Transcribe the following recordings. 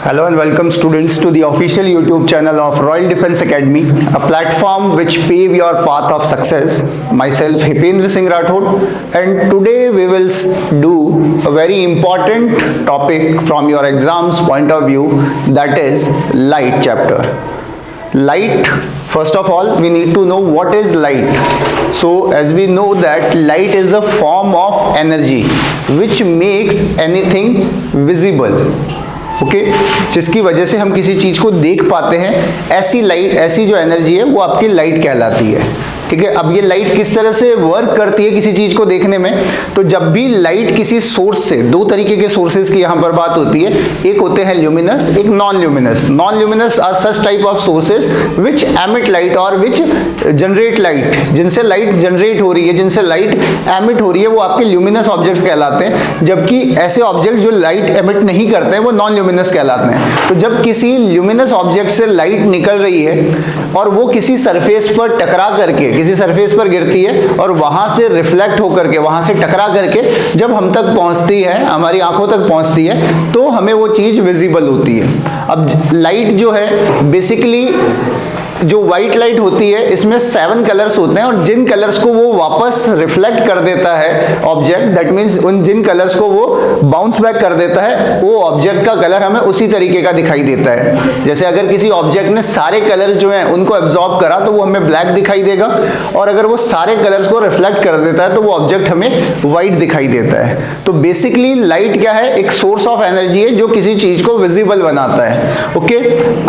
Hello and welcome students to the official YouTube channel of Royal Defence Academy, a platform which pave your path of success. Myself Hipendra Singh Rathod, and today we will do a very important topic from your exams point of view, that is light chapter. Light, first of all we need to know what is light. So as we know that light is a form of energy which makes anything visible. Okay जिसकी वजह से हम किसी चीज को देख पाते हैं, ऐसी लाइट, ऐसी जो एनर्जी है वो आपकी लाइट कहलाती है। ठीक है, अब ये लाइट किस तरह से वर्क करती है किसी चीज को देखने में, तो जब भी लाइट किसी सोर्स से, दो तरीके के सोर्सेज की यहाँ पर बात होती है, एक होते हैं ल्यूमिनस, एक non luminous. Non luminous are such type of sources which emit light और विच जनरेट लाइट। जिनसे लाइट जनरेट हो रही है, जिनसे लाइट एमिट हो रही है, वो आपके ल्यूमिनस ऑब्जेक्ट्स कहलाते हैं, जबकि ऐसे ऑब्जेक्ट जो लाइट एमिट नहीं करते हैं वो नॉन ल्यूमिनस कहलाते हैं। तो जब किसी ल्यूमिनस ऑब्जेक्ट से लाइट निकल रही है और वो किसी सरफेस पर टकरा करके, किसी सरफेस पर गिरती है और वहां से रिफ्लेक्ट होकर के, वहां से टकरा करके जब हम तक पहुंचती है, हमारी आंखों तक पहुंचती है, तो हमें वो चीज विजिबल होती है। अब लाइट जो है बेसिकली जो व्हाइट लाइट होती है, इसमें 7 कलर्स होते हैं और जिन कलर्स को वो वापस रिफ्लेक्ट कर देता है ऑब्जेक्ट, दैट मीन्स उन जिन कलर्स को वो बाउंस बैक कर देता है, वो ऑब्जेक्ट का कलर हमें उसी तरीके का दिखाई देता है। जैसे अगर किसी ऑब्जेक्ट ने सारे कलर्स जो हैं उनको एब्जॉर्ब करा तो वो हमें ब्लैक दिखाई देगा, और अगर वो सारे कलर्स को रिफ्लेक्ट कर देता है तो वो ऑब्जेक्ट हमें व्हाइट दिखाई देता है। तो बेसिकली लाइट क्या है, एक सोर्स ऑफ एनर्जी है जो किसी चीज को विजिबल बनाता है। ओके,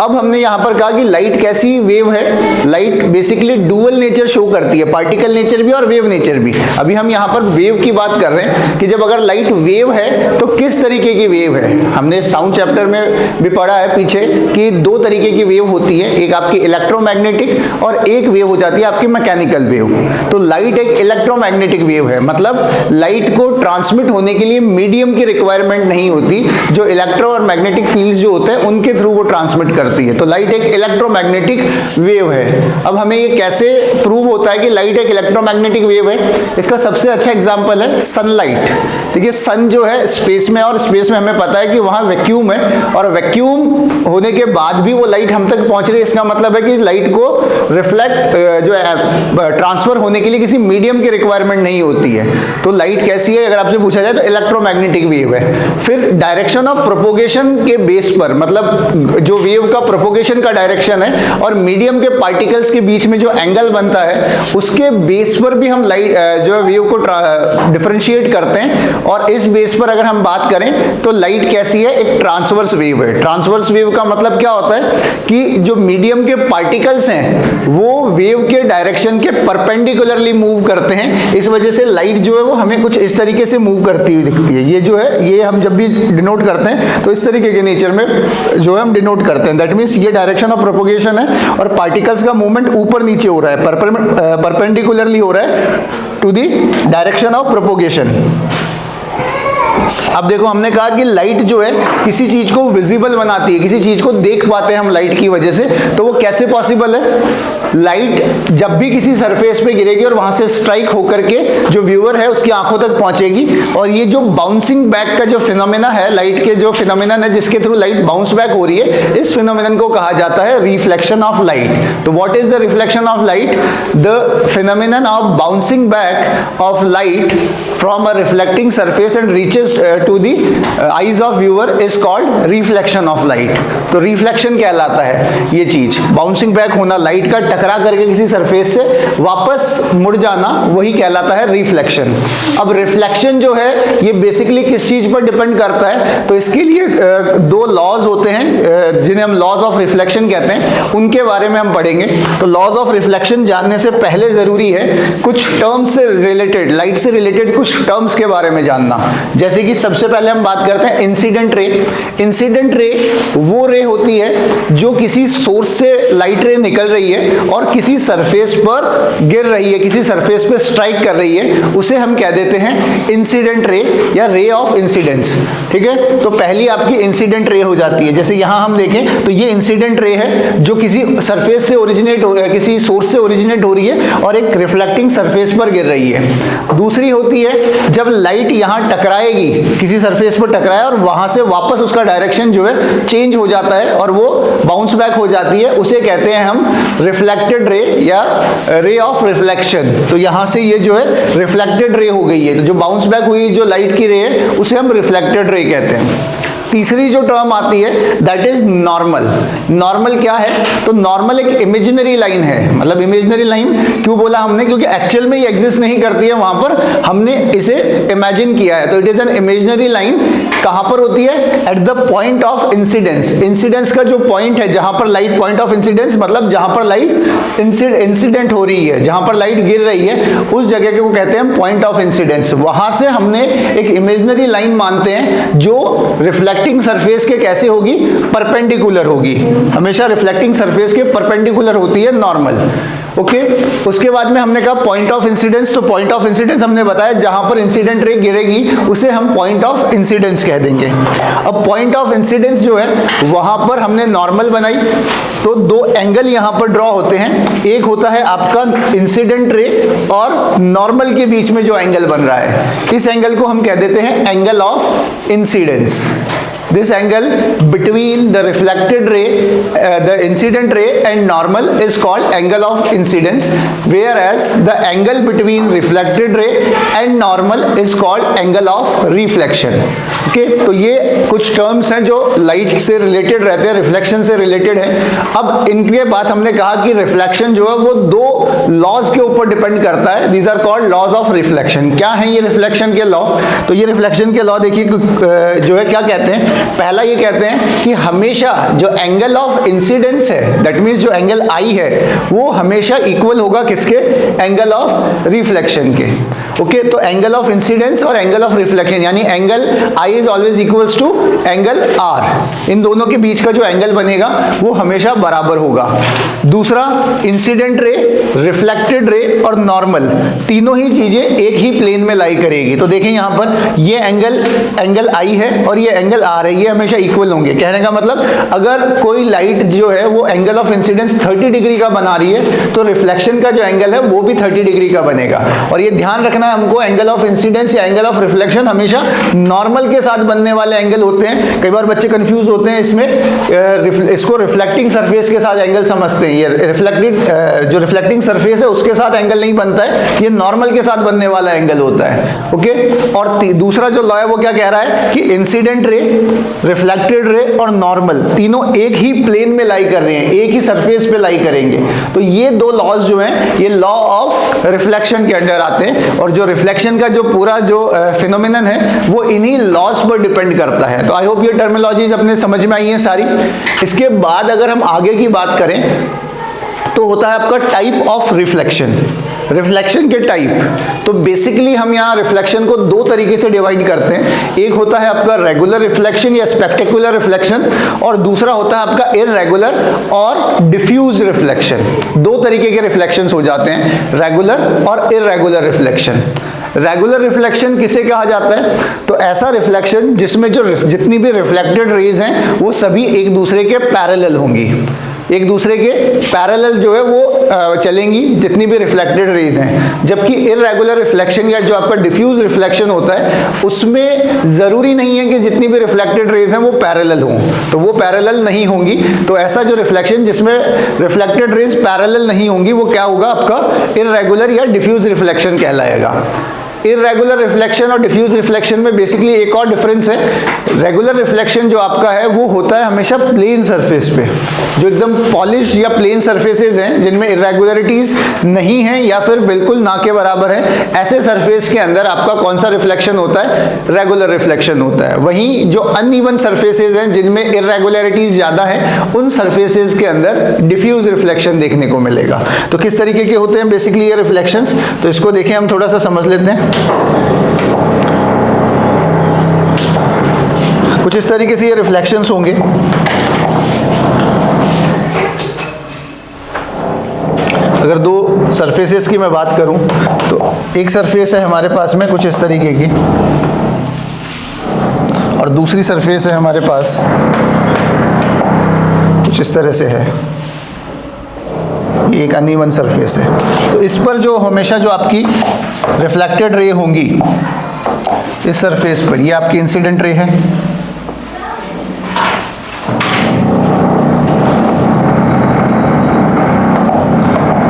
अब हमने यहाँ पर कहा कि लाइट कैसी वेव है। Light basically dual nature show करती है, पार्टिकल नेचर भी और वेव नेचर भी। अभी हम यहाँ पर वेव की बात कर रहे हैं कि जब अगर लाइट वेव है तो किस तरीके की वेव है। हमने साउंड चैप्टर में भी पढ़ा है पीछे कि 2 तरीके की वेव होती है, एक आपकी इलेक्ट्रोमैग्नेटिक और एक वेव हो जाती है आपकी मैकेनिकल वेव। तो लाइट एक इलेक्ट्रोमैग्नेटिक वेव है, मतलब लाइट को ट्रांसमिट होने के लिए मीडियम की रिक्वायरमेंट नहीं होती, जो इलेक्ट्रो और मैग्नेटिक फील्ड्स जो होते हैं उनके थ्रू वो ट्रांसमिट करती है। तो लाइट एक इलेक्ट्रोमैग्नेटिक वेव है। अब हमें ये कैसे प्रूव होता है कि लाइट एक इलेक्ट्रोमैग्नेटिक वेव है? इसका सबसे अच्छा एग्जांपल है सनलाइट। देखिए सन जो है स्पेस में, और स्पेस में हमें पता है कि वहां वैक्यूम है, और वैक्यूम होने के बाद भी वो लाइट हम तक पहुंच रही है। इसका मतलब है कि लाइट को रिफ्लेक्ट जो है ट्रांसफर होने के लिए किसी मीडियम की रिक्वायरमेंट नहीं होती है। तो लाइट कैसी है अगर आपसे पूछा जाए तो इलेक्ट्रोमैग्नेटिक वेव है। फिर डायरेक्शन ऑफ प्रोपोगेशन के बेस पर, मतलब जो वेव का प्रोपोगेशन का डायरेक्शन है और मीडियम के पार्टिकल्स के बीच में जो एंगल बनता है, उसके बेस पर भी हम लाइट जो है वेव को डिफरेंशिएट करते हैं। और इस बेस पर अगर हम बात करें तो लाइट कैसी है, एक ट्रांसवर्स वेव है। ट्रांसवर्स वेव का मतलब क्या होता है कि जो मीडियम के पार्टिकल्स हैं वो वेव के डायरेक्शन के परपेंडिकुलरली मूव करते हैं। इस वजह से लाइट जो है वो हमें कुछ इस तरीके से मूव करती हुई दिखती है। ये जो है, ये हम जब भी डिनोट करते हैं तो इस तरीके के नेचर में जो है हम डिनोट करते हैं। दैट मीन्स ये डायरेक्शन ऑफ प्रोपोगेशन है और पार्टिकल्स का मूवमेंट ऊपर नीचे हो रहा है, परपेंडिकुलरली हो रहा है to the direction of propagation. अब देखो, हमने कहा कि लाइट जो है किसी चीज को विजिबल बनाती है, किसी चीज को देख पाते हैं हम लाइट की वजह से। तो वो कैसे पॉसिबल है? लाइट जब भी किसी सरफेस पे गिरेगी और वहां से स्ट्राइक होकर के जो व्यूअर है उसकी आंखों तक पहुंचेगी, और ये जो बाउंसिंग बैक का जो फिनोमेना है, लाइट के जो फिनोमेनन है जिसके थ्रू लाइट बाउंस बैक हो रही है, इस फिनोमेनन को कहा जाता है रिफ्लेक्शन ऑफ लाइट। तो what is the reflection of light? The phenomenon of bouncing back of light from a reflecting surface and reaches to the eyes of viewer is called reflection of light. तो reflection कहलाता है ये चीज, bouncing back होना, light का टकरा करके किसी सरफेस से वापस मुड़ जाना, वही कहलाता है रिफ्लेक्शन। अब रिफ्लेक्शन जो है ये बेसिकली किस चीज पर डिपेंड करता है? तो इसके लिए 2 लॉज होते हैं जिन्हें हम लॉज ऑफ रिफ्लेक्शन कहते हैं, उनके बारे में हम पढ़ेंगे। तो लॉज ऑफ रिफ्लेक्शन जानने से पहले जरूरी है कुछ टर्म्स से रिलेटेड, लाइट से रिलेटेड कुछ टर्म्स के बारे में जानना। जैसे कि सबसे पहले हम बात करते हैं इंसिडेंट रे। इंसिडेंट रे वो रे होती है जो किसी सोर्स से लाइट रे निकल रही है और किसी सरफेस पर गिर रही है, किसी सरफेस पर स्ट्राइक कर रही है, उसे हम कह देते हैं इंसिडेंट रे या रे ऑफ इंसिडेंस। ठीक है, तो पहली आपकी इंसिडेंट रे हो जाती है। जैसे यहां हम देखें तो ये इंसिडेंट रे है जो किसी सरफेस से ओरिजिनेट हो रहा है, किसी सोर्स से ओरिजिनेट हो रही है और एक रिफ्लेक्टिंग सरफेस पर गिर रही है। दूसरी होती है है जब लाइट यहाँ टकराएगी, किसी सरफेस पर टकराए और वहां से वापस उसका डायरेक्शन जो है चेंज हो जाता है और वो बाउंस बैक हो जाती है, उसे कहते हैं हम रिफ्लेक्टेड रे या रे ऑफ रिफ्लेक्शन। तो यहाँ से ये जो है रिफ्लेक्टेड रे हो गई है, तो जो बाउंस बैक हुई जो लाइट की रे है उसे हम रिफ्लेक्टेड रे कहते हैं। तीसरी जो टर्म आती है दैट इज नॉर्मल। नॉर्मल क्या है? तो नॉर्मल एक इमेजिनरी लाइन है। मतलब इमेजिनरी लाइन क्यों बोला हमने? क्योंकि एक्चुअल में ये एग्जिस्ट नहीं करती है, वहां पर हमने इसे इमेजिन किया है। तो it is an imaginary line. कहां पर होती है? At the point of incidence. Incidence का जो पॉइंट है जहां पर लाइट, पॉइंट ऑफ इंसिडेंस मतलब जहां पर लाइट इंसिडेंट हो रही है, जहां पर लाइट गिर रही है, उस जगह को कहते हैं पॉइंट ऑफ इंसिडेंस। वहां से हमने एक इमेजिनरी लाइन मानते हैं जो रिफ्लेक्टिंग सरफेस के कैसे होगी? परपेंडिकुलर होगी। हमेशा रिफ्लेक्टिंग सरफेस के परपेंडिकुलर होती है नॉर्मल। ओके, उसके बाद में हमने कहा पॉइंट ऑफ इंसिडेंस। तो पॉइंट ऑफ इंसिडेंस हमने बताया जहां पर इंसिडेंट रे गिरेगी उसे हम पॉइंट ऑफ इंसिडेंस कह देंगे। अब पॉइंट ऑफ इंसिडेंस जो है वहां पर हमने नॉर्मल बनाई, तो दो एंगल यहां पर ड्रॉ होते हैं। एक होता है आपका इंसिडेंट रे और नॉर्मल के बीच में जो एंगल बन रहा है, इस एंगल को हम कह देते हैं angle of incidence. This angle between the reflected ray, the incident ray and normal is called angle of incidence, whereas the angle between reflected ray and normal is called angle of reflection. Okay, तो ये कुछ terms हैं जो light से related रहते हैं, reflection से related है। अब इनके बाद हमने कहा कि रिफ्लेक्शन जो है वो दो लॉज के ऊपर डिपेंड करता है। These are called laws of reflection. क्या है ये रिफ्लेक्शन के लॉ? तो ये रिफ्लेक्शन के लॉ देखिए जो है क्या कहते हैं। पहला ये कहते हैं कि हमेशा जो एंगल ऑफ इंसिडेंस है, दैट मींस जो एंगल आई है वो हमेशा इक्वल होगा किसके? एंगल ऑफ रिफ्लेक्शन के। ओके, तो एंगल ऑफ इंसिडेंस और एंगल ऑफ रिफ्लेक्शन यानी angle I is always equals to angle R. इन दोनों के बीच का जो एंगल बनेगा वो हमेशा बराबर होगा। दूसरा, इंसिडेंट रे, रिफ्लेक्टेड रे और नॉर्मल तीनों ही चीजें एक ही प्लेन में लाई करेगी। तो देखें यहां पर ये एंगल आई है और ये एंगल आर है, ये हमेशा इक्वल होंगे। कहने का मतलब अगर कोई लाइट जो है वो एंगल ऑफ इंसिडेंस 30 डिग्री का बना रही है तो रिफ्लेक्शन का जो एंगल है वो भी 30 डिग्री का बनेगा। और ये ध्यान रखना हमको, एंगल ऑफ इंसिडेंस या एंगल ऑफ रिफ्लेक्शन हमेशा नॉर्मल के साथ बनने वाले एंगल होते हैं। कई बार बच्चे कंफ्यूज होते हैं इसमें, इसको रिफ्लेक्टिंग सरफेस के साथ एंगल समझते हैं। ये जो रिफ्लेक्टिंग सरफेस है उसके साथ एंगल नहीं बनता है, ये नॉर्मल के साथ बनने वाला एंगल होता है। ओके, और दूसरा जो लॉ है वो क्या कह रहा है कि इंसिडेंट रे, रिफ्लेक्टेड रे और नॉर्मल तीनों एक ही प्लेन में लाई कर रहे हैं, एक ही सरफेस पे लाई करेंगे। तो ये दो लॉज जो हैं ये लॉ ऑफ रिफ्लेक्शन के अंडर आते हैं और जो रिफ्लेक्शन का जो पूरा जो फिनोमिनन है वो इन्हीं लॉज पर डिपेंड करता है। तो आई होप ये टर्मिनोलॉजीज अपने समझ में आई हैं सारी। इसके बाद अगर हम आगे की बात करें तो होता है आपका टाइप ऑफ रिफ्लेक्शन। रिफ्लेक्शन के टाइप, तो बेसिकली हम यहाँ रिफ्लेक्शन को दो तरीके से डिवाइड करते हैं। एक होता है आपका रेगुलर रिफ्लेक्शन या स्पेक्टेकुलर रिफ्लेक्शन और दूसरा होता है आपका इररेगुलर और डिफ्यूज रिफ्लेक्शन। दो तरीके के रिफ्लेक्शंस हो जाते हैं, रेगुलर और इररेगुलर रिफ्लेक्शन। रेगुलर रिफ्लेक्शन किसे कहा जाता है? तो ऐसा रिफ्लेक्शन जिसमें जो जितनी भी रिफ्लेक्टेड रेज हैं वो सभी एक दूसरे के पैरेलल होंगी, एक दूसरे के पैरेलल जो है वो चलेंगी जितनी भी रिफ्लेक्टेड रेज हैं। जबकि इररेगुलर रिफ्लेक्शन या जो आपका डिफ्यूज रिफ्लेक्शन होता है उसमें जरूरी नहीं है कि जितनी भी रिफ्लेक्टेड रेज हैं वो पैरेलल हों, तो वो पैरेलल नहीं होंगी। तो ऐसा जो रिफ्लेक्शन जिसमें रिफ्लेक्टेड रेज पैरेलल नहीं होंगी वो क्या होगा? आपका इररेगुलर या डिफ्यूज रिफ्लेक्शन कहलाएगा। इररेगुलर रिफ्लेक्शन और डिफ्यूज रिफ्लेक्शन में बेसिकली एक और डिफरेंस है। रेगुलर रिफ्लेक्शन जो आपका है वो होता है हमेशा प्लेन सरफेस पे, जो एकदम पॉलिश या प्लेन सरफेसेस हैं जिनमें इरेगुलरिटीज नहीं हैं या फिर बिल्कुल ना के बराबर है, ऐसे सरफेस के अंदर आपका कौन सा रिफ्लेक्शन होता है? रेगुलर रिफ्लेक्शन होता है। वहीं जो अनइवन सरफेसेस हैं जिनमें इरेगुलरिटीज ज्यादा है उन सरफेसेस के अंदर डिफ्यूज रिफ्लेक्शन देखने को मिलेगा। तो किस तरीके के होते हैं बेसिकली ये रिफ्लेक्शंस, तो इसको देखें हम थोड़ा सा समझ लेते हैं। कुछ इस तरीके से ये रिफ्लेक्शंस होंगे। अगर दो सरफेसेस की मैं बात करूं तो एक सरफेस है हमारे पास में कुछ इस तरीके की और दूसरी सरफेस है हमारे पास कुछ इस तरह से है, एक अनइवन सरफेस है। तो इस पर जो हमेशा जो आपकी रिफ्लेक्टेड रे होंगी इस सरफेस पर, ये आपकी इंसिडेंट रे है,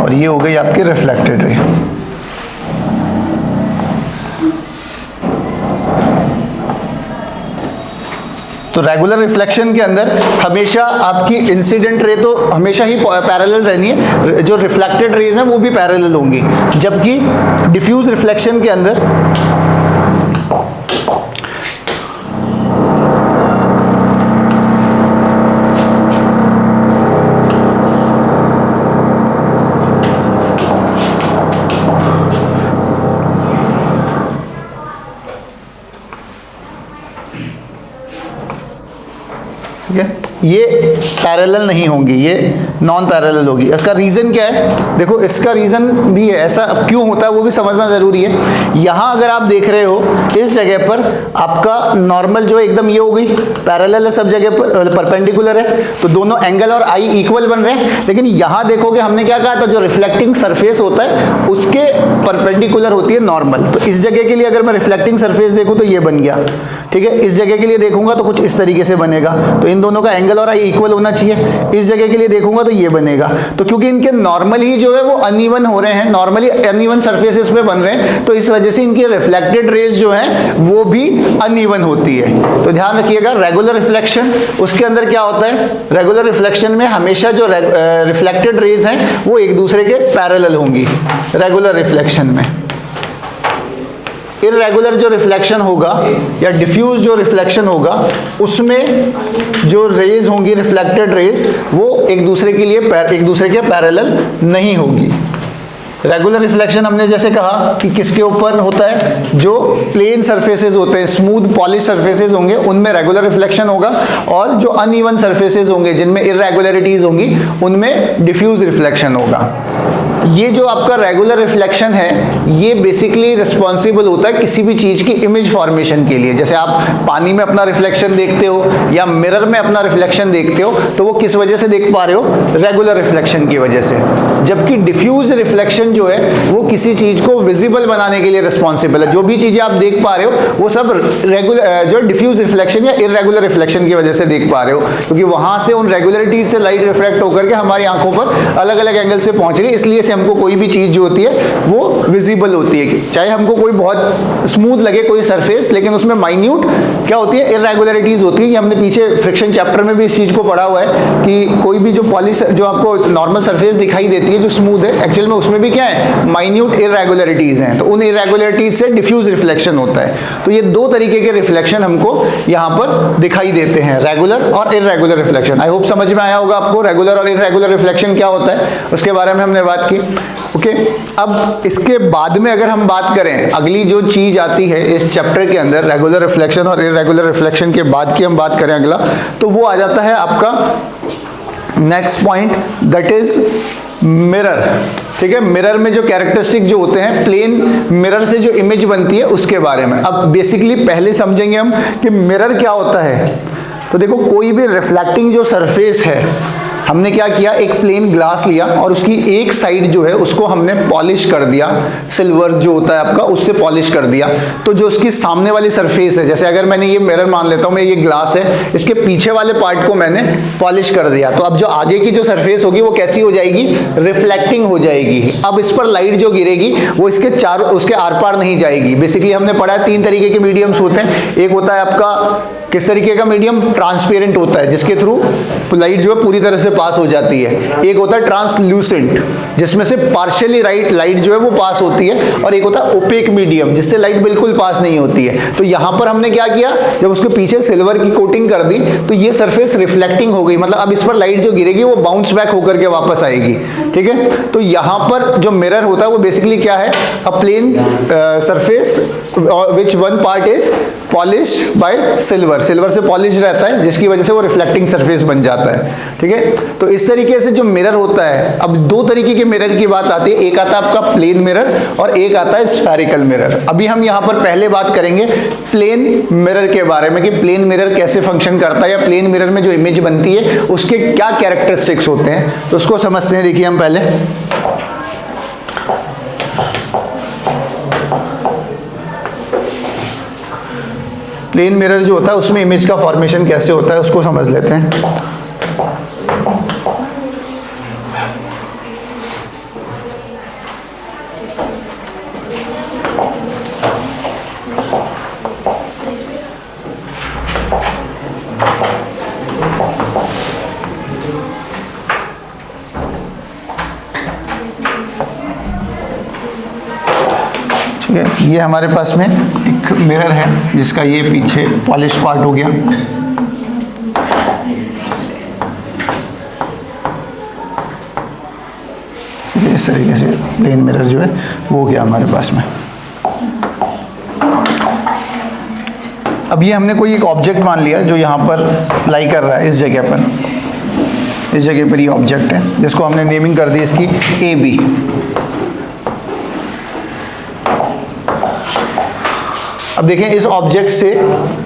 और ये हो गई आपकी रिफ्लेक्टेड रे। तो रेगुलर रिफ्लेक्शन के अंदर हमेशा आपकी इंसिडेंट रे तो हमेशा ही पैरेलल रहनी है, जो रिफ्लेक्टेड रेज हैं वो भी पैरेलल होंगी, जबकि डिफ्यूज रिफ्लेक्शन के अंदर ये पैरेलल नहीं होंगी, ये नॉन पैरेलल होगी। इसका रीज़न क्या है? देखो इसका रीज़न भी है, ऐसा अब क्यों होता है वो भी समझना ज़रूरी है। यहाँ अगर आप देख रहे हो इस जगह पर आपका नॉर्मल जो एकदम ये हो गई पैरेलल है, सब जगह पर परपेंडिकुलर है, तो दोनों एंगल और आई इक्वल बन रहे हैं। लेकिन यहाँ देखोगे हमने क्या कहा था, जो रिफ्लेक्टिंग सरफेस होता है उसके परपेंडिकुलर होती है नॉर्मल। तो इस जगह के लिए अगर मैं रिफ्लेक्टिंग सरफेस देखूँ तो ये बन गया, ठीक है। इस जगह के लिए देखूंगा तो कुछ इस तरीके से बनेगा, तो इन दोनों का एंगल और आई इक्वल होना चाहिए। इस जगह के लिए देखूंगा तो ये बनेगा। तो क्योंकि इनके नॉर्मल ही जो है वो अनइवन हो रहे हैं, नॉर्मली अनइवन सरफेसेस पे बन रहे हैं, तो इस वजह से इनकी रिफ्लेक्टेड रेज जो है वो भी अनइवन होती है। तो ध्यान रखिएगा, रेगुलर रिफ्लेक्शन उसके अंदर क्या होता है, रेगुलर रिफ्लेक्शन में हमेशा जो रिफ्लेक्टेड रेज हैं वो एक दूसरे के पैरेलल होंगी रेगुलर रिफ्लेक्शन में। इररेगुलर जो रिफ्लेक्शन होगा या डिफ्यूज जो रिफ्लेक्शन होगा उसमें जो रेज होंगी रिफ्लेक्टेड रेज वो एक दूसरे के पैरेलल नहीं होगी। रेगुलर रिफ्लेक्शन हमने जैसे कहा कि किसके ऊपर होता है, जो प्लेन सरफेसेस होते हैं, स्मूथ पॉलिश सरफेसेस होंगे उनमें रेगुलर रिफ्लेक्शन होगा, और जो अनइवन सरफेसेस होंगे जिनमें इररेगुलरिटीज होंगी उनमें डिफ्यूज रिफ्लेक्शन होगा। ये जो आपका रेगुलर रिफ्लेक्शन है ये बेसिकली रिस्पॉन्सिबल होता है किसी भी चीज़ की इमेज फॉर्मेशन के लिए। जैसे आप पानी में अपना रिफ्लेक्शन देखते हो या मिरर में अपना रिफ्लेक्शन देखते हो तो वो किस वजह से देख पा रहे हो, रेगुलर रिफ्लेक्शन की वजह से। जबकि डिफ्यूज रिफ्लेक्शन जो है वो किसी चीज़ को विजिबल बनाने के लिए रिस्पॉन्सिबल है। जो भी चीज़ें आप देख पा रहे हो वो सब रेगुलर जो डिफ्यूज रिफ्लेक्शन या इररेगुलर रिफ्लेक्शन की वजह से देख पा रहे हो, क्योंकि वहाँ से उन रेगुलरिटीज से लाइट रिफ्लेक्ट होकर के हमारी आंखों पर अलग अलग एंगल से पहुँच रही है, इसलिए हमको कोई भी चीज जो होती है वो विजिबल होती है। चाहे हमको कोई बहुत स्मूथ लगे कोई सरफेस, लेकिन उसमें माइन्यूट क्या होती है, इररेगुलरिटीज होती है। ये हमने पीछे फ्रिक्शन चैप्टर में भी इस चीज को पढ़ा हुआ है कि कोई भी जो पॉलिश जो आपको नॉर्मल सरफेस दिखाई देती है जो स्मूथ है, एक्चुअल में उसमें भी क्या है, माइन्यूट इररेगुलरिटीज हैं। तो उन इररेगुलरिटीज से डिफ्यूज रिफ्लेक्शन होता है। तो ये दो तरीके के रिफ्लेक्शन हमको यहाँ पर दिखाई देते हैं, रेगुलर और इररेगुलर रिफ्लेक्शन। आई होप समझ में आया होगा आपको रेगुलर और इररेगुलर रिफ्लेक्शन क्या होता है, उसके बारे में हमने बात की। ओके, अब इसके बाद में अगर हम बात करें, अगली जो चीज आती है इस चैप्टर के अंदर रेगुलर रिफ्लेक्शन और इररेगुलर रिफ्लेक्शन के बाद की हम बात करें अगला, तो वो आ जाता है आपका next point, that is mirror. ठीक है, मिरर में जो कैरेक्टरिस्टिक जो होते हैं, प्लेन मिरर से जो इमेज बनती है उसके बारे में। अब बेसिकली पहले समझेंगे हम कि मिरर क्या होता है। तो देखो, कोई भी रिफ्लेक्टिंग जो सरफेस है, हमने क्या किया, एक प्लेन ग्लास लिया और उसकी एक साइड जो है उसको हमने पॉलिश कर दिया, सिल्वर जो होता है आपका उससे पॉलिश कर दिया। तो जो उसकी सामने वाली सरफेस है, जैसे अगर मैंने ये मिरर मान लेता हूँ, मैं ये ग्लास है, इसके पीछे वाले पार्ट को मैंने पॉलिश कर दिया, तो अब जो आगे की जो सरफेस होगी वो कैसी हो जाएगी, रिफ्लेक्टिंग हो जाएगी। अब इस पर लाइट जो गिरेगी वो इसके चारों उसके आर पार नहीं जाएगी। बेसिकली हमने पढ़ा है 3 तरीके के मीडियम्स होते हैं। एक होता है आपका किस तरीके का मीडियम, ट्रांसपेरेंट होता है जिसके थ्रू लाइट जो है पूरी तरह से पास हो जाती है। एक होता है ट्रांसल्यूसेंट जिसमें से पार्शियली लाइट जो है वो पास होती है, और एक होता है ओपेक मीडियम जिससे लाइट बिल्कुल पास नहीं होती है। तो यहाँ पर हमने क्या किया, जब उसके पीछे सिल्वर की कोटिंग कर दी तो ये सरफेस रिफ्लेक्टिंग हो गई, मतलब अब इस पर लाइट जो गिरेगी वो बाउंस बैक होकर के वापस आएगी। ठीक है, तो यहाँ पर जो मिरर होता है वो बेसिकली क्या है, a plane surface which one part is polish by silver, silver से पॉलिश रहता है जिसकी वजह से वो रिफ्लेक्टिंग सरफेस बन जाता है। ठीक है, तो इस तरीके से जो मिरर होता है, अब 2 तरीके के मिरर की बात आती है, एक आता है आपका प्लेन मिरर और एक आता है स्फेरिकल मिरर। अभी हम यहाँ पर पहले बात करेंगे प्लेन मिरर के बारे में कि प्लेन मिरर कैसे फंक्शन करता है, या प्लेन मिरर में जो इमेज बनती है उसके क्या कैरेक्टरिस्टिक्स होते हैं, तो उसको समझते हैं। देखिए हम पहले प्लेन मिरर जो होता है उसमें इमेज का फॉर्मेशन कैसे होता है उसको समझ लेते हैं। ठीक है, ये हमारे पास में एक मिरर है जिसका ये पीछे पॉलिश पार्ट हो गया। इस तरीके से प्लेन मिरर जो है वो हो गया हमारे पास में। अब ये हमने कोई एक ऑब्जेक्ट मान लिया जो यहाँ पर लाई कर रहा है, इस जगह पर ये ऑब्जेक्ट है जिसको हमने नेमिंग कर दी इसकी ए बी। अब देखें इस ऑब्जेक्ट से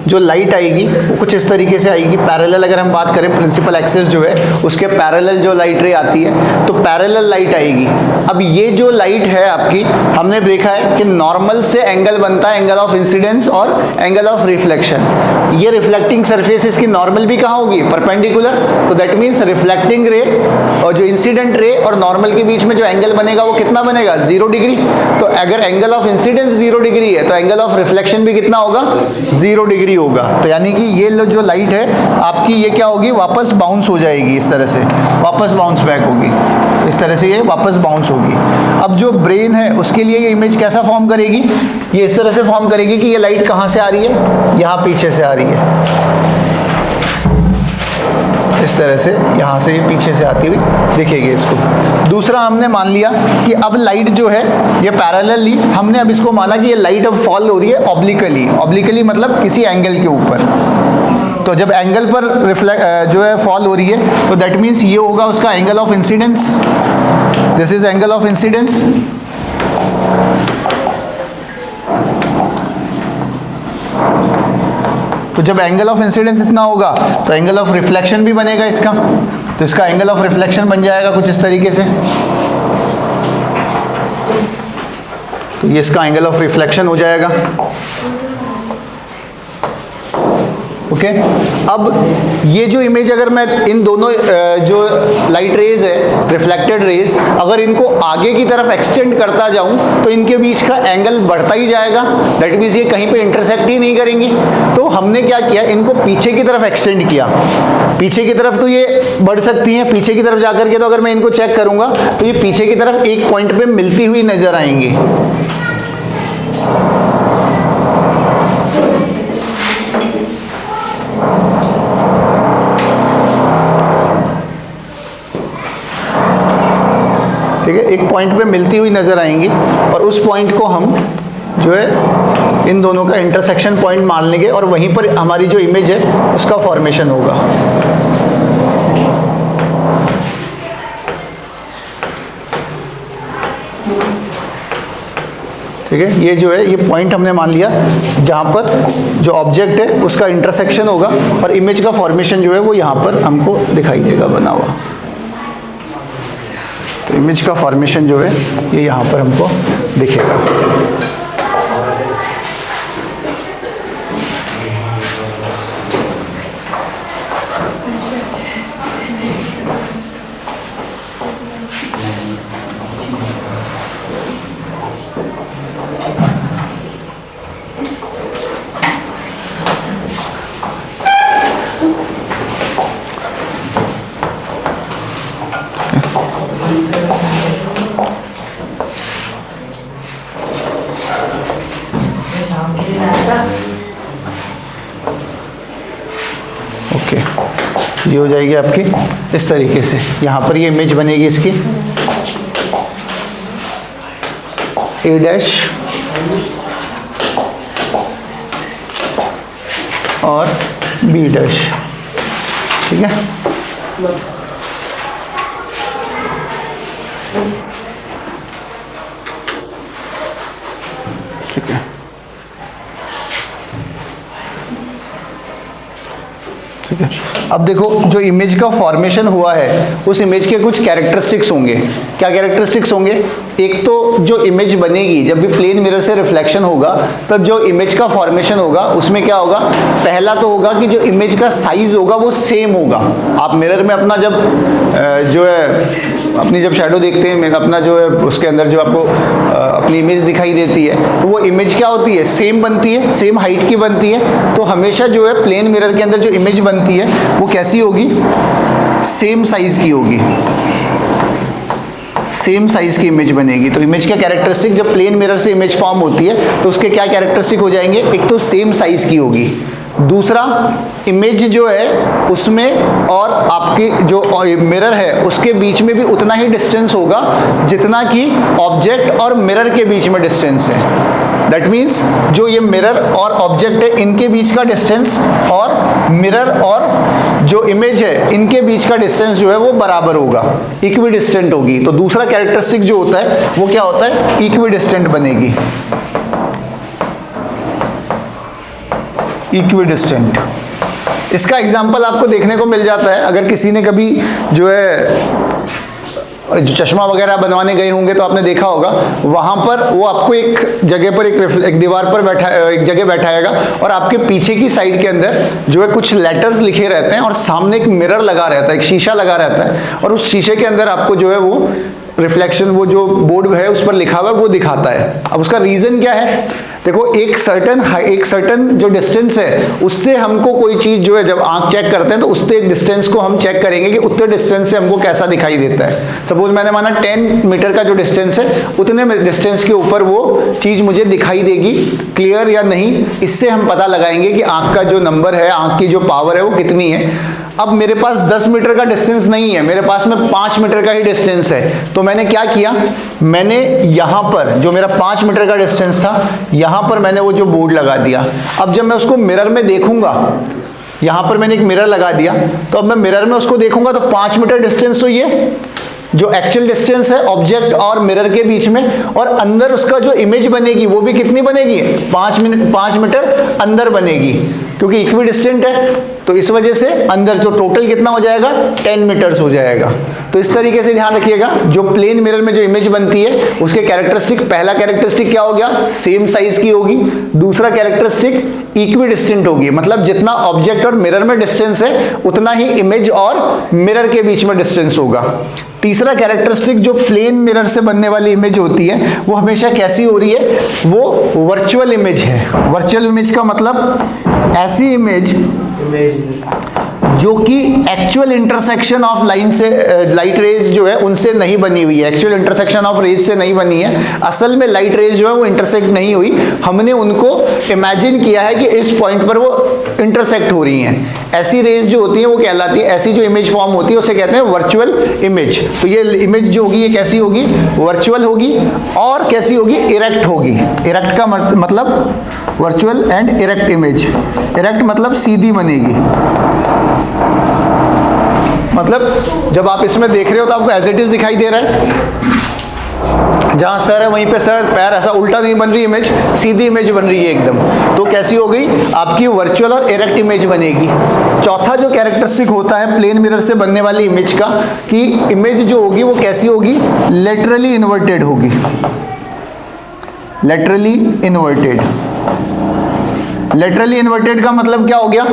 जो लाइट आएगी वो कुछ इस तरीके से आएगी पैरेलल। अगर हम बात करें प्रिंसिपल एक्सिस जो है उसके पैरेलल जो लाइट रे आती है तो पैरेलल लाइट आएगी। अब ये जो लाइट है आपकी, हमने देखा है कि नॉर्मल से एंगल बनता है, एंगल ऑफ इंसिडेंस और एंगल ऑफ रिफ्लेक्शन। ये रिफ्लेक्टिंग सरफेस इसकी नॉर्मल भी कहाँ होगी, परपेंडिकुलर। तो दैट मीन्स रिफ्लेक्टिंग रे और जो इंसिडेंट रे और नॉर्मल के बीच में जो एंगल बनेगा वो कितना बनेगा, 0 डिग्री। तो अगर एंगल ऑफ इंसिडेंस 0 डिग्री है तो एंगल ऑफ रिफ्लेक्शन भी कितना होगा, 0 डिग्री होगा। तो यानी कि ये जो लाइट है आपकी ये क्या होगी, वापस बाउंस हो जाएगी, इस तरह से वापस बाउंस बैक होगी, इस तरह से ये वापस बाउंस होगी। अब जो ब्रेन है उसके लिए ये इमेज कैसा फॉर्म करेगी, ये इस तरह से फॉर्म करेगी कि ये लाइट कहाँ से आ रही है, यहाँ पीछे से आ रही है, इस तरह से यहाँ से ये पीछे से आती हुई दिखेगी इसको। दूसरा हमने मान लिया कि अब लाइट जो है ये पैरेलली, हमने अब इसको माना कि ये लाइट अब फॉल हो रही है ऑब्लिकली मतलब किसी एंगल के ऊपर। तो जब एंगल पर जो है फॉल हो रही है तो दैट मीन्स ये होगा उसका angle of incidence, this is angle of incidence. तो जब एंगल ऑफ इंसिडेंस इतना होगा तो एंगल ऑफ रिफ्लेक्शन भी बनेगा इसका, तो इसका एंगल ऑफ रिफ्लेक्शन बन जाएगा कुछ इस तरीके से। तो ये इसका एंगल ऑफ रिफ्लेक्शन हो जाएगा। ओके, अब ये जो इमेज अगर मैं इन दोनों जो लाइट रेज है, रिफ्लेक्टेड रेज, अगर इनको आगे की तरफ एक्सटेंड करता जाऊं तो इनके बीच का एंगल बढ़ता ही जाएगा। दैट मीन्स ये कहीं पे इंटरसेक्ट ही नहीं करेंगी। तो हमने क्या किया, इनको पीछे की तरफ एक्सटेंड किया। पीछे की तरफ तो ये बढ़ सकती हैं, पीछे की तरफ जाकर के तो अगर मैं इनको चेक करूंगा तो ये पीछे की तरफ एक पॉइंट पे मिलती हुई नजर आएंगी। ठीक है, एक पॉइंट पे मिलती हुई नजर आएंगी और उस पॉइंट को हम जो है इन दोनों का इंटरसेक्शन पॉइंट मान लेंगे और वहीं पर हमारी जो इमेज है उसका फॉर्मेशन होगा। ठीक है, ये जो है ये पॉइंट हमने मान लिया जहाँ पर जो ऑब्जेक्ट है उसका इंटरसेक्शन होगा और इमेज का फॉर्मेशन जो है वो यहाँ पर हमको दिखाई देगा बना हुआ। तो इमेज का फॉर्मेशन जो है ये यहाँ पर हमको दिखेगा। ओके, ये हो जाएगी आपकी इस तरीके से। यहाँ पर ये इमेज बनेगी इसकी ए डैश और बी डैश। ठीक है, ठीक है, ठीक ठीक है, अब देखो जो इमेज का फॉर्मेशन हुआ है उस इमेज के कुछ कैरेक्टरिस्टिक्स होंगे। क्या कैरेक्टरिस्टिक्स होंगे? एक तो जो इमेज बनेगी, जब भी प्लेन मिरर से रिफ्लेक्शन होगा तब जो इमेज का फॉर्मेशन होगा उसमें क्या होगा? पहला तो होगा कि जो इमेज का साइज होगा वो सेम होगा। आप मिरर में अपना जब जो है अपनी जब शैडो देखते हैं, अपना जो है उसके अंदर जो आपको अपनी इमेज दिखाई देती है, तो वो इमेज क्या होती है? सेम बनती है, सेम हाइट की बनती है। तो हमेशा जो है प्लेन मिरर के अंदर जो इमेज बनती है वो कैसी होगी? सेम साइज की होगी, सेम साइज की इमेज बनेगी। तो इमेज का कैरेक्टरिस्टिक, जब प्लेन मिरर से इमेज फॉर्म होती है तो उसके क्या कैरेक्टरिस्टिक हो जाएंगे? एक तो सेम साइज की होगी, दूसरा इमेज जो है उसमें और आपके जो मिरर है उसके बीच में भी उतना ही डिस्टेंस होगा जितना कि ऑब्जेक्ट और मिरर के बीच में डिस्टेंस है। दैट मीन्स जो ये मिरर और ऑब्जेक्ट है इनके बीच का डिस्टेंस और मिरर और जो इमेज है इनके बीच का डिस्टेंस जो है वो बराबर होगा, इक्वी डिस्टेंट होगी। तो दूसरा कैरेक्टरिस्टिक जो होता है वो क्या होता है? इक्वी डिस्टेंट बनेगी, इक्विडिस्टेंट। इसका एग्जाम्पल आपको देखने को मिल जाता है, अगर किसी ने कभी जो है जो चश्मा वगैरह बनवाने गए होंगे तो आपने देखा होगा, वहां पर वो आपको एक जगह पर एक दीवार पर एक जगह बैठाएगा और आपके पीछे की साइड के अंदर जो है कुछ लेटर्स लिखे रहते हैं और सामने एक मिरर लगा रहता है, एक शीशा लगा रहता है और उस शीशे के अंदर आपको जो है वो रिफ्लेक्शन, वो जो बोर्ड है उस पर लिखा हुआ है वो दिखाता है। अब उसका रीजन क्या है? देखो एक सर्टन जो डिस्टेंस है उससे हमको कोई चीज जो है जब आंख चेक करते हैं तो उससे डिस्टेंस को हम चेक करेंगे कि उतने डिस्टेंस से हमको कैसा दिखाई देता है। सपोज मैंने माना 10 मीटर का जो डिस्टेंस है उतने डिस्टेंस के ऊपर वो चीज मुझे दिखाई देगी, क्लियर या नहीं, इससे हम पता लगाएंगे कि आंख का जो नंबर है, आंख की जो पावर है वो कितनी है। अब मेरे पास 10 मीटर का डिस्टेंस नहीं है, मेरे पास में 5 मीटर का ही डिस्टेंस है, तो मैंने क्या किया? मैंने यहाँ पर जो मेरा 5 मीटर का डिस्टेंस था यहाँ पर मैंने वो जो बोर्ड लगा दिया। अब जब मैं उसको मिरर में देखूंगा, यहाँ पर मैंने एक मिरर लगा दिया, तो अब मैं मिरर में उसको देखूंगा तो 5 मीटर डिस्टेंस तो ये जो एक्चुअल डिस्टेंस है ऑब्जेक्ट और मिरर के बीच में, और अंदर उसका जो इमेज बनेगी वो भी कितनी बनेगी? 5 मीटर अंदर बनेगी, क्योंकि इक्वी डिस्टेंट है। तो इस वजह से अंदर जो टोटल कितना हो जाएगा? 10 मीटर्स हो जाएगा। तो इस तरीके से ध्यान रखिएगा, जो प्लेन मिरर में जो इमेज बनती है उसके कैरेक्टरिस्टिक, पहला कैरेक्टरिस्टिक क्या हो गया? सेम साइज की होगी। दूसरा कैरेक्टरिस्टिक इक्वी डिस्टेंट होगी, मतलब जितना ऑब्जेक्ट और मिरर में डिस्टेंस है उतना ही इमेज और मिरर के बीच में डिस्टेंस होगा। तीसरा कैरेक्टरिस्टिक, जो प्लेन मिरर से बनने वाली इमेज होती है वो हमेशा कैसी हो रही है? वो वर्चुअल इमेज है। वर्चुअल इमेज का मतलब ऐसी इमेज जो कि actual intersection of light rays जो है उनसे नहीं बनी हुई है, एक्चुअल इंटरसेक्शन ऑफ रेज से नहीं बनी है। असल में लाइट रेज जो है वो इंटरसेक्ट नहीं हुई, हमने उनको इमेजिन किया है कि इस पॉइंट पर वो इंटरसेक्ट हो रही हैं। ऐसी रेज जो होती है वो कहलाती है, ऐसी जो इमेज फॉर्म होती है उसे कहते हैं वर्चुअल इमेज। तो ये इमेज जो होगी ये कैसी होगी? वर्चुअल होगी। और कैसी होगी? इरेक्ट होगी। इरेक्ट का मतलब virtual and erect image. Erect मतलब सीधी बनेगी, मतलब जब आप इसमें देख रहे हो तो आपको एज इट इज दिखाई दे रहा है, जहां सर है वहीं पे सर, पैर, ऐसा उल्टा नहीं बन रही इमेज, सीधी इमेज बन रही है एकदम। तो कैसी हो गई? आपकी वर्चुअल और इरेक्ट इमेज बनेगी। चौथा जो कैरेक्टरिस्टिक होता है प्लेन मिरर से बनने वाली इमेज का, कि इमेज जो होगी वो कैसी होगी? लेटरली इन्वर्टेड होगी। Laterally inverted. लेटरली इन्वर्टेड का मतलब क्या हो गया?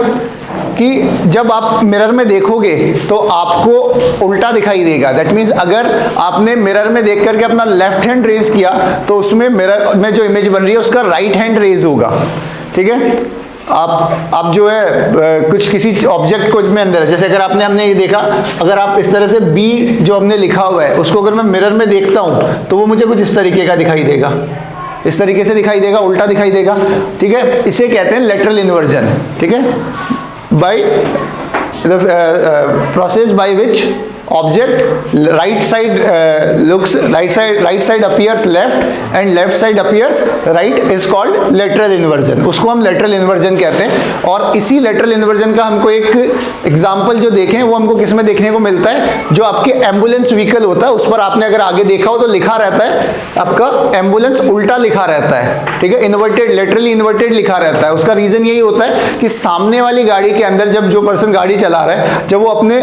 कि जब आप मिरर में देखोगे तो आपको उल्टा दिखाई देगा। दैट मीन्स अगर आपने मिरर में देख करके अपना लेफ्ट हैंड रेज किया तो उसमें मिरर में जो इमेज बन रही है उसका राइट हैंड रेज होगा। ठीक है, आप जो है कुछ किसी ऑब्जेक्ट को में अंदर, जैसे अगर हमने ये देखा, अगर आप इस तरह से बी जो हमने लिखा हुआ है उसको अगर मैं मिरर में देखता हूं तो वो मुझे कुछ इस तरीके का दिखाई देगा, इस तरीके से दिखाई देगा, उल्टा दिखाई देगा। ठीक है, इसे कहते हैं लेटरल इन्वर्जन। ठीक है, by the process by which object right side appears left and left side appears right is called lateral inversion, उसको हम लेटरल इन्वर्जन कहते हैं। और इसी लेटरल इन्वर्जन का हमको एक एग्जांपल जो देखें वो हमको किस में देखने को मिलता है, जो आपके एम्बुलेंस व्हीकल होता है उस पर आपने अगर आगे देखा हो तो लिखा रहता है आपका एम्बुलेंस उल्टा लिखा रहता है, ठीक है, इन्वर्टेड, लेटरली इन्वर्टेड लिखा रहता है। उसका रीजन यही होता है कि सामने वाली गाड़ी के अंदर जब जो पर्सन गाड़ी चला रहा है, जब वो अपने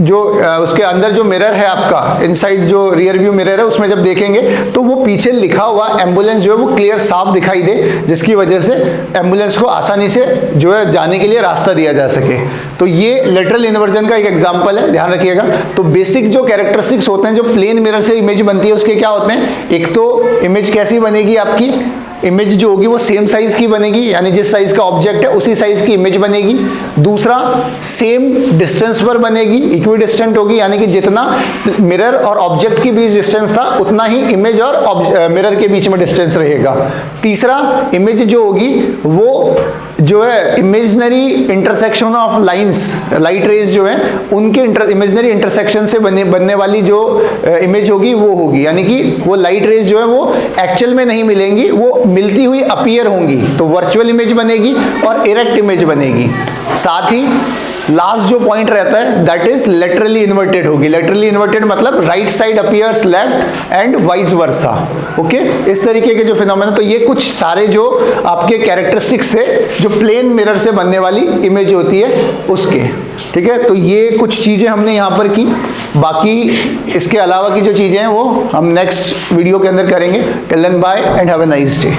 जो उसके अंदर जो मिरर है आपका इनसाइड जो रियर व्यू मिरर है उसमें जब देखेंगे तो वो पीछे लिखा हुआ एम्बुलेंस जो है वो क्लियर साफ दिखाई दे, जिसकी वजह से एम्बुलेंस को आसानी से जो है जाने के लिए रास्ता दिया जा सके। तो ये लेटरल इन्वर्जन का एक एग्जांपल है, ध्यान रखिएगा। तो बेसिक जो कैरेक्टरिस्टिक्स होते हैं जो प्लेन मिरर से इमेज बनती है उसके क्या होते हैं, एक तो इमेज कैसी बनेगी, आपकी इमेज जो होगी वो सेम साइज की बनेगी, यानी जिस साइज का ऑब्जेक्ट है उसी साइज की इमेज बनेगी। दूसरा, सेम डिस्टेंस पर बनेगी, इक्वी डिस्टेंट होगी, यानी कि जितना मिरर और ऑब्जेक्ट के बीच डिस्टेंस था उतना ही इमेज और मिरर के बीच में डिस्टेंस रहेगा। तीसरा, इमेज जो होगी वो जो है imaginary intersection of lines, light rays जो है उनके इमेजिनरी इंटरसेक्शन से बनने वाली जो इमेज होगी वो होगी, यानी कि वो लाइट रेज जो है वो एक्चुअल में नहीं मिलेंगी, वो मिलती हुई अपीयर होंगी, तो वर्चुअल इमेज बनेगी और इरेक्ट इमेज बनेगी। साथ ही लास्ट जो पॉइंट रहता है दैट इज लेटरली इन्वर्टेड होगी। लेटरली इन्वर्टेड मतलब right side appears left and vice versa. Okay, इस तरीके के जो फिनोमेना, तो ये कुछ सारे जो आपके कैरेक्टरिस्टिक्स थे जो प्लेन मिरर से बनने वाली इमेज होती है उसके, ठीक है। तो ये कुछ चीजें हमने यहाँ पर की, बाकी इसके अलावा की जो चीजें हैं वो हम नेक्स्ट वीडियो के अंदर करेंगे। Till then bye and have a nice day.